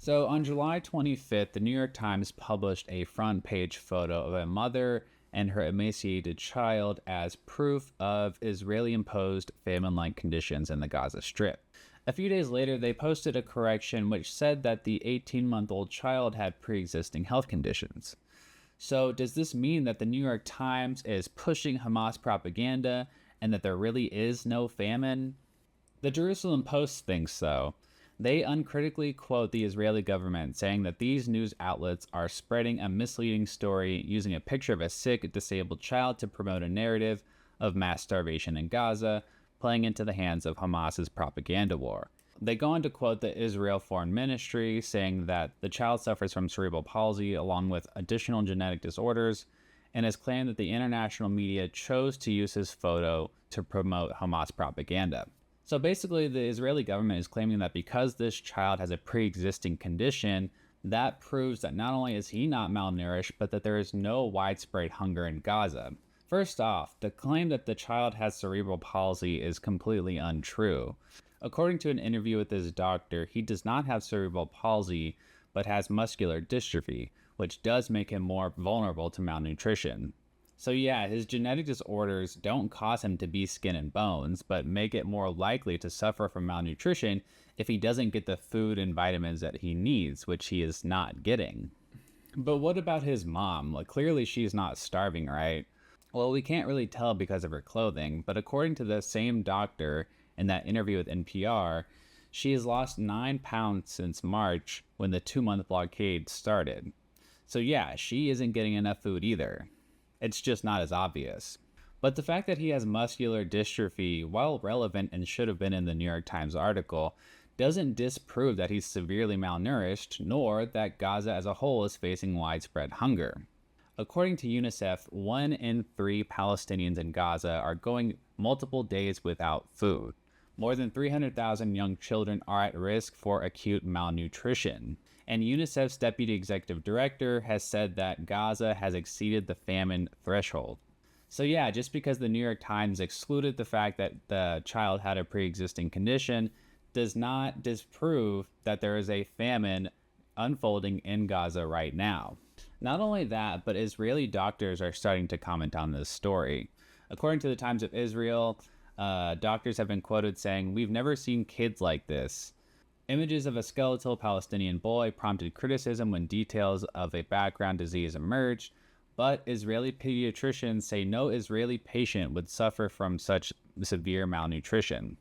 So on July 25th, the New York Times published a front page photo of a mother and her emaciated child as proof of Israeli imposed famine like conditions in the Gaza Strip. A few days later, they posted a correction which said that the 18-month-old child had pre existing health conditions. So, does this mean that the New York Times is pushing Hamas propaganda and that there really is no famine? The Jerusalem Post thinks so. They uncritically quote the Israeli government, saying that these news outlets are spreading a misleading story using a picture of a sick, disabled child to promote a narrative of mass starvation in Gaza, playing into the hands of Hamas's propaganda war. They go on to quote the Israel Foreign Ministry, saying that the child suffers from cerebral palsy along with additional genetic disorders, and has claimed that the international media chose to use his photo to promote Hamas propaganda. So basically, the Israeli government is claiming that because this child has a pre-existing condition, that proves that not only is he not malnourished, but that there is no widespread hunger in Gaza. First off, the claim that the child has cerebral palsy is completely untrue. According to an interview with his doctor, he does not have cerebral palsy, but has muscular dystrophy, which does make him more vulnerable to malnutrition. So yeah, his genetic disorders don't cause him to be skin and bones, but make it more likely to suffer from malnutrition if he doesn't get the food and vitamins that he needs, which he is not getting. But what about his mom? Like, clearly she's not starving, right? Well, we can't really tell because of her clothing, but according to the same doctor in that interview with NPR, she has lost 9 pounds since March when the 2-month blockade started. So yeah, she isn't getting enough food either. It's just not as obvious. But the fact that he has muscular dystrophy, while relevant and should have been in the New York Times article, doesn't disprove that he's severely malnourished, nor that Gaza as a whole is facing widespread hunger. According to UNICEF, 1 in 3 Palestinians in Gaza are going multiple days without food. More than 300,000 young children are at risk for acute malnutrition. And UNICEF's deputy executive director has said that Gaza has exceeded the famine threshold. So yeah, just because the New York Times excluded the fact that the child had a pre-existing condition does not disprove that there is a famine unfolding in Gaza right now. Not only that, but Israeli doctors are starting to comment on this story. According to the Times of Israel, doctors have been quoted saying, "We've never seen kids like this." Images of a skeletal Palestinian boy prompted criticism when details of a background disease emerged, but Israeli pediatricians say no Israeli patient would suffer from such severe malnutrition.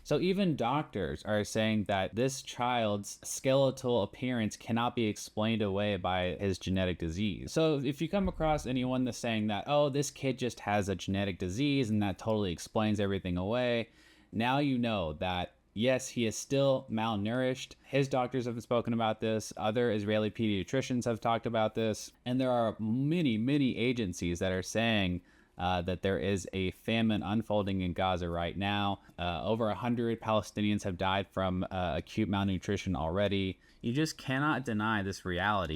So even doctors are saying that this child's skeletal appearance cannot be explained away by his genetic disease. So if you come across anyone that's saying that, oh, this kid just has a genetic disease and that totally explains everything away, now you know that yes, he is still malnourished. His doctors have spoken about this. Other Israeli pediatricians have talked about this. And there are many, many agencies that are saying that there is a famine unfolding in Gaza right now. Over 100 Palestinians have died from acute malnutrition already. You just cannot deny this reality.